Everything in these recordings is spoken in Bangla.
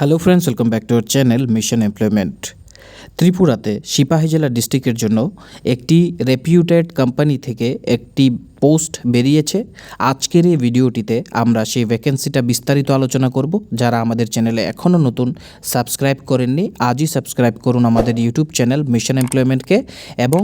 Hello friends, welcome back to our channel mission employment. ত্রিপুরাতে সিপাহী জেলা ডিস্ট্রিক্টের জন্য একটি রেপিউটেড কোম্পানি থেকে একটি পোস্ট বেরিয়েছে। আজকের এই ভিডিওটিতে আমরা সেই ভ্যাকেন্সিটা বিস্তারিত আলোচনা করব। যারা আমাদের চ্যানেলে এখনও নতুন সাবস্ক্রাইব করেননি, আজই সাবস্ক্রাইব করুন আমাদের ইউটিউব চ্যানেল মিশন এমপ্লয়মেন্টকে এবং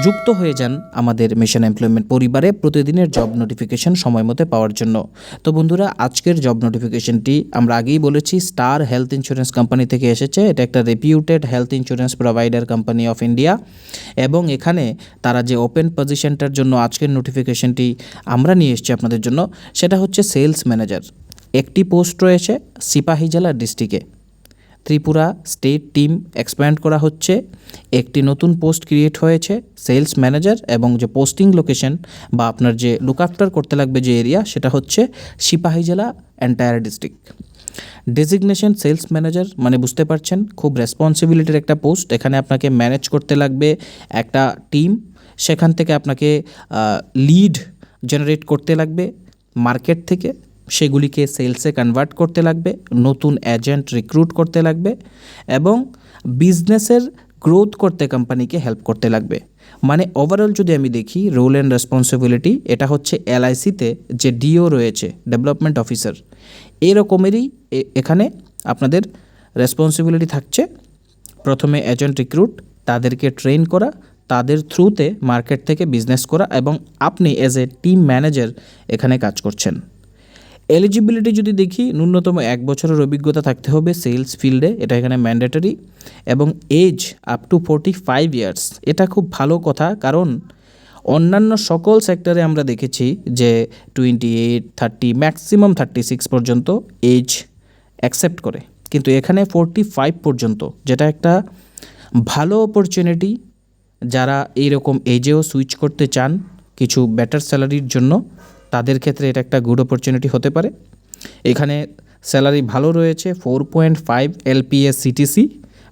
যুক্ত হয়ে যান আমাদের মিশন এমপ্লয়মেন্ট পরিবারে প্রতিদিনের জব নোটিফিকেশন সময় মতো পাওয়ার জন্য। তো বন্ধুরা, আজকের জব নোটিফিকেশনটি আমরা আগেই বলেছি স্টার হেলথ ইন্স্যুরেন্স কোম্পানি থেকে এসেছে। এটা একটা reputed health insurance provider company of India এবং এখানে তারা যে ওপেন পজিশনটার জন্য আজকের নোটিফিকেশনটি আমরা নিয়ে এসেছি আপনাদের জন্য, সেটা হচ্ছে সেলস ম্যানেজার। একটি পোস্ট রয়েছে সিপাহী জেলা ডিস্ট্রিক্টে। ত্রিপুরা স্টেট টিম এক্সপ্যান্ড করা হচ্ছে, একটি নতুন পোস্ট ক্রিয়েট হয়েছে সেলস ম্যানেজার এবং যে পোস্টিং লোকেশন বা আপনার যে লুক আফটার করতে লাগবে যে এরিয়া, সেটা হচ্ছে সিপাহী জেলা entire district. Designation sales manager মানে বুঝতে পারছেন খুব রেসপন্সিবিলিটির একটা পোস্ট। এখানে আপনাকে ম্যানেজ করতে লাগবে একটা টিম, সেখান থেকে আপনাকে লিড জেনারেট করতে লাগবে মার্কেট থেকে, সেগুলিকে সেলসে কনভার্ট করতে লাগবে, নতুন এজেন্ট রিক্রুট করতে লাগবে এবং বিজনেসের গ্রোথ করতে কোম্পানিকে হেল্প করতে লাগবে। মানে ওভারঅল যদি আমি দেখি রোল অ্যান্ড রেসপন্সিবিলিটি, এটা হচ্ছে এলআইসিতে যে ডিও রয়েছে ডেভেলপমেন্ট অফিসার, এরকমেরই এখানে আপনাদের রেসপন্সিবিলিটি থাকছে। প্রথমে এজেন্ট রিক্রুট, তাদেরকে ট্রেন করা, তাদের থ্রুতে মার্কেট থেকে বিজনেস করা এবং আপনি অ্যাজ এ টিম ম্যানেজার এখানে কাজ করছেন। এলিজিবিলিটি যদি দেখি, ন্যূনতম 1 বছরের অভিজ্ঞতা থাকতে হবে সেলস ফিল্ডে, এটা এখানে ম্যান্ডেটরি, এবং এজ আপ টু 45 ইয়ার্স। এটা খুব ভালো কথা, কারণ অন্যান্য সকল সেক্টরে আমরা দেখেছি যে 28, 30, ম্যাক্সিমাম 36 পর্যন্ত এজ অ্যাকসেপ্ট করে, কিন্তু এখানে 45 পর্যন্ত, যেটা একটা ভালো অপরচুনিটি। যারা এইরকম এজেও সুইচ করতে চান কিছু বেটার স্যালারির জন্য, তাদের ক্ষেত্রে এটা একটা গুড অপরচুনিটি হতে পারে। এখানে স্যালারি ভালো রয়েছে, 4.5 LPA CTC,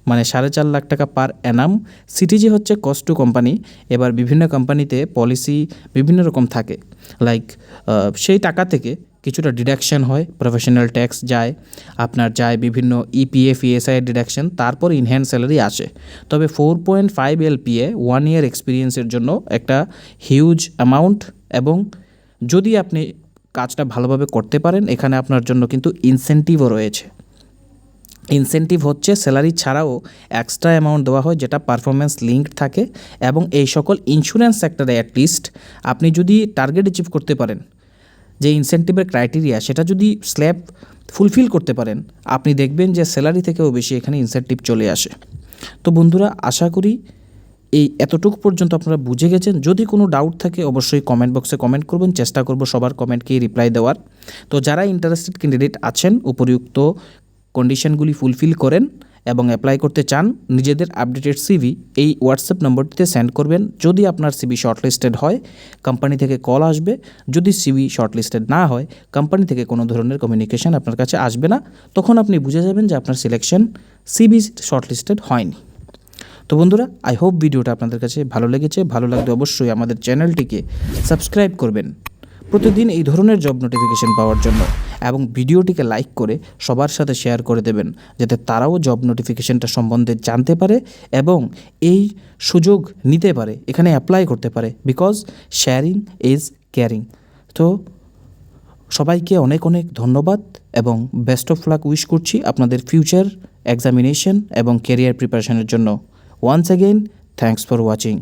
মানে 4.5 লাখ টাকা পার অ্যানাম। সিটিজি হচ্ছে কস্ট টু কোম্পানি। এবার বিভিন্ন কোম্পানিতে পলিসি বিভিন্ন রকম থাকে, লাইক সেই টাকা থেকে কিছুটা ডিডাকশন হয়, প্রফেশনাল ট্যাক্স যায়, আপনার যায় বিভিন্ন EPF ESI ডিডাকশন, তারপর ইনহ্যান্ড স্যালারি আসে। তবে 4.5 LPA 1 ইয়ার এক্সপিরিয়েন্সের জন্য একটা হিউজ অ্যামাউন্ট, এবং যদি আপনি কাজটা ভালোভাবে করতে পারেন এখানে আপনার জন্য কিন্তু ইনসেন্টিভও রয়েছে। ইনসেন্টিভ হচ্ছে স্যালারি ছাড়াও এক্সট্রা অ্যামাউন্ট দেওয়া হয়, যেটা পারফরমেন্স লিঙ্কড থাকে। এবং এই সকল ইন্স্যুরেন্স সেক্টরে অ্যাটলিস্ট আপনি যদি টার্গেট অ্যাচিভ করতে পারেন, যে ইনসেন্টিভের ক্রাইটেরিয়া সেটা যদি স্ল্যাব ফুলফিল করতে পারেন, আপনি দেখবেন যে স্যালারি থেকেও বেশি এখানে ইনসেন্টিভ চলে আসে। তো বন্ধুরা, আশা করি এই এতটুকু পর্যন্ত আপনারা বুঝে গেছেন। যদি কোনো ডাউট থাকে অবশ্যই কমেন্ট বক্সে কমেন্ট করবেন, চেষ্টা করব সবার কমেন্টকেই রিপ্লাই দেওয়ার। তো যারা ইন্টারেস্টেড ক্যান্ডিডেট আছেন, উপরিউক্ত কন্ডিশনগুলি ফুলফিল করেন এবং অ্যাপ্লাই করতে চান, নিজেদের আপডেটেড সিভি এই হোয়াটসঅ্যাপ নম্বরটিতে সেন্ড করবেন। যদি আপনার সিভি শর্টলিস্টেড হয়, কোম্পানি থেকে কল আসবে। যদি সিভি শর্টলিস্টেড না হয়, কোম্পানি থেকে কোনো ধরনের কমিউনিকেশন আপনার কাছে আসবে না। তখন আপনি বুঝে যাবেন যে আপনার সিলেকশন সিভি শর্টলিস্টেড হয়নি। তো বন্ধুরা, আই হোপ ভিডিওটা আপনাদের কাছে ভালো লেগেছে। ভালো লাগলে অবশ্যই আমাদের চ্যানেলটিকে সাবস্ক্রাইব করবেন প্রতিদিন এই ধরনের জব নোটিফিকেশন পাওয়ার জন্য, এবং ভিডিওটিকে লাইক করে সবার সাথে শেয়ার করে দেবেন, যাতে তারাও জব নোটিফিকেশনটা সম্বন্ধে জানতে পারে এবং এই সুযোগ নিতে পারে, এখানে অ্যাপ্লাই করতে পারে। Because sharing is caring. তো সবাইকে অনেক অনেক ধন্যবাদ এবং বেস্ট অফ লাক উইশ করছি আপনাদের ফিউচার এক্সামিনেশন এবং ক্যারিয়ার প্রিপারেশনের জন্য। Once again, thanks for watching.